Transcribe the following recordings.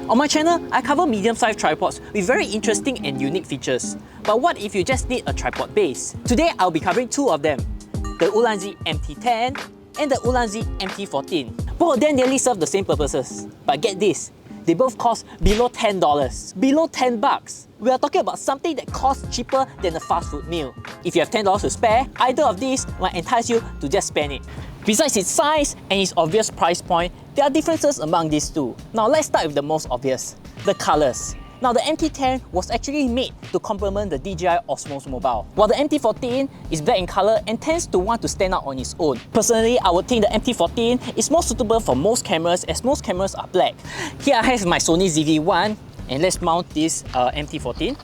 On my channel, I cover medium-sized tripods with very interesting and unique features. But what if you just need a tripod base? Today, I'll be covering two of them, the Ulanzi MT-10 and the Ulanzi MT-14. Both of them nearly serve the same purposes. But get this, they both cost below $10. Below 10 bucks. We are talking about something that costs cheaper than a fast food meal. If you have $10 to spare, either of these might entice you to just spend it. Besides its size and its obvious price point, there are differences among these two. Now let's start with the most obvious, the colors. Now the MT-10 was actually made to complement the DJI Osmos Mobile, while the MT-14 is black in color and tends to want to stand out on its own. Personally, I would think the MT-14 is more suitable for most cameras as most cameras are black. Here I have my Sony ZV-1 and let's mount this MT-14.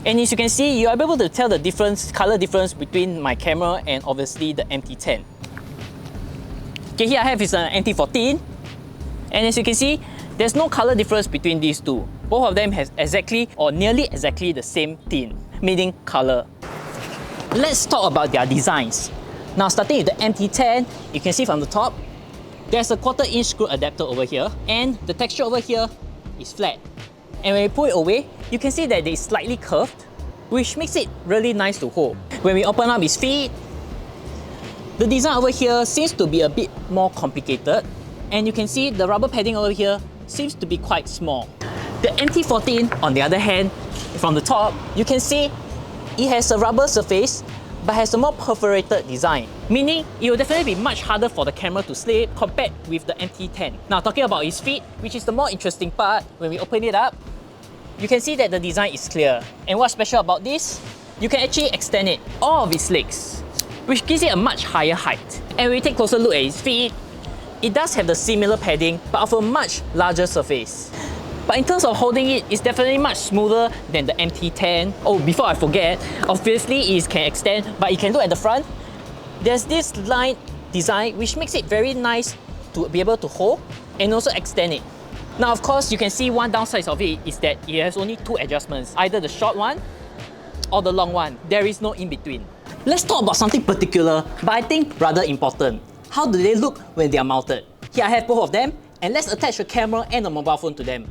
And as you can see, you are able to tell the color difference between my camera and obviously the MT-10. Okay, here I have is an MT-14, and as you can see, there's no color difference between these two. Both of them has exactly or nearly exactly the same tint, meaning color. Let's talk about their designs. Now starting with the MT-10, you can see from the top, there's a 1/4-inch screw adapter over here, and the texture over here is flat. And when we pull it away, you can see that it is slightly curved, which makes it really nice to hold. When we open up its feet, the design over here seems to be a bit more complicated, and you can see the rubber padding over here seems to be quite small. The MT-14, on the other hand, from the top, you can see it has a rubber surface but has a more perforated design, meaning it will definitely be much harder for the camera to slip compared with the MT-10. Now talking about its feet, which is the more interesting part, when we open it up, you can see that the design is clear. And what's special about this? You can actually extend it, all of its legs, which gives it a much higher height. And when we take a closer look at its feet, it does have the similar padding, but of a much larger surface. But in terms of holding it, it's definitely much smoother than the MT-10. Oh, before I forget, obviously it can extend, but you can look at the front. There's this line design which makes it very nice to be able to hold and also extend it. Now of course, you can see one downside of it is that it has only two adjustments, either the short one or the long one. There is no in between. Let's talk about something particular, but I think rather important. How do they look when they are mounted? Here I have both of them, and let's attach a camera and a mobile phone to them.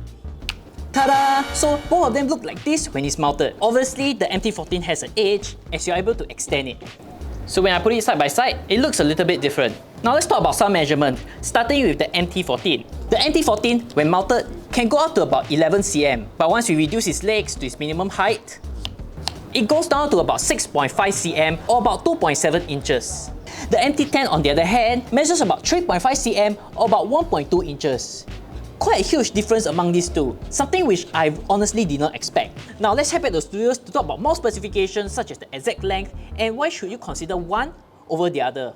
Ta-da! So both of them look like this when it's mounted. Obviously, the MT-14 has an edge as you're able to extend it. So when I put it side by side, it looks a little bit different. Now let's talk about some measurements, starting with the MT-14. The MT-14, when mounted, can go up to about 11 cm, but once we reduce its legs to its minimum height, it goes down to about 6.5 cm or about 2.7 inches. The MT-10, on the other hand, measures about 3.5 cm or about 1.2 inches. Quite a huge difference among these two, something which I honestly did not expect. Now let's head back to the studios to talk about more specifications such as the exact length and why should you consider one over the other.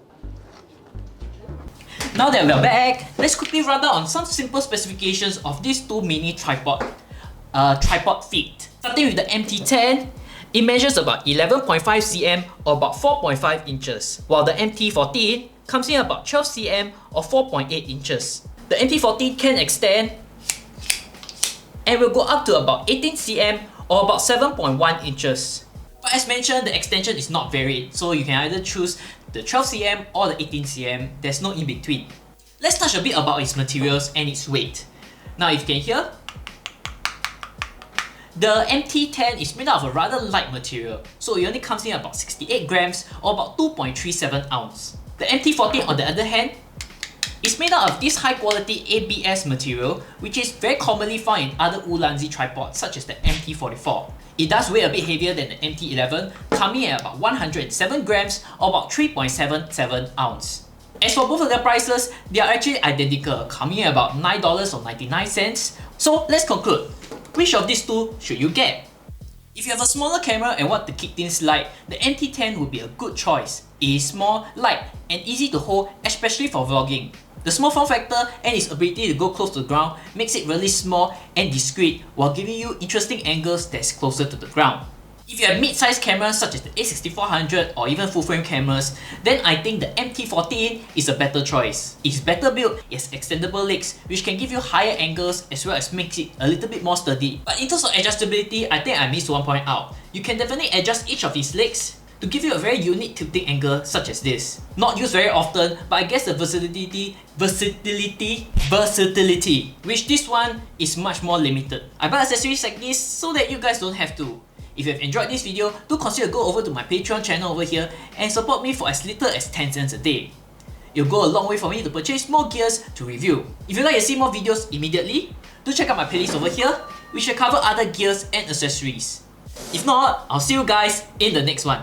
Now that we're back, let's quickly run down on some simple specifications of these two mini tripod feet. Starting with the MT-10, it measures about 11.5 cm or about 4.5 inches, while the MT-14 comes in about 12 cm or 4.8 inches. The MT-14 can extend and will go up to about 18 cm or about 7.1 inches. But as mentioned, the extension is not varied, so you can either choose the 12 cm or the 18 cm, there's no in between. Let's touch a bit about its materials and its weight. Now if you can hear, the MT-10 is made out of a rather light material, so it only comes in about 68 grams or about 2.37 ounces. The MT-14, on the other hand, is made out of this high quality ABS material, which is very commonly found in other Ulanzi tripods such as the MT-44. It does weigh a bit heavier than the MT-11, coming at about 107 grams or about 3.77 ounces. As for both of their prices, they are actually identical, coming at about $9.99. So let's conclude. Which of these two should you get? If you have a smaller camera and want to keep things light, the MT-10 would be a good choice. It is small, light, and easy to hold, especially for vlogging. The small form factor and its ability to go close to the ground makes it really small and discreet while giving you interesting angles that's closer to the ground. If you have mid-sized cameras such as the A6400 or even full-frame cameras, then I think the MT-14 is a better choice. It's better built, it has extendable legs which can give you higher angles as well as makes it a little bit more sturdy. But in terms of adjustability, I think I missed one point out. You can definitely adjust each of its legs to give you a very unique tilting angle such as this. Not used very often, but I guess the versatility, which this one is much more limited. I buy accessories like this so that you guys don't have to. If you have enjoyed this video, do consider go over to my Patreon channel over here and support me for as little as 10 cents a day. It'll go a long way for me to purchase more gears to review. If you'd like to see more videos immediately, do check out my playlist over here, which will cover other gears and accessories. If not, I'll see you guys in the next one.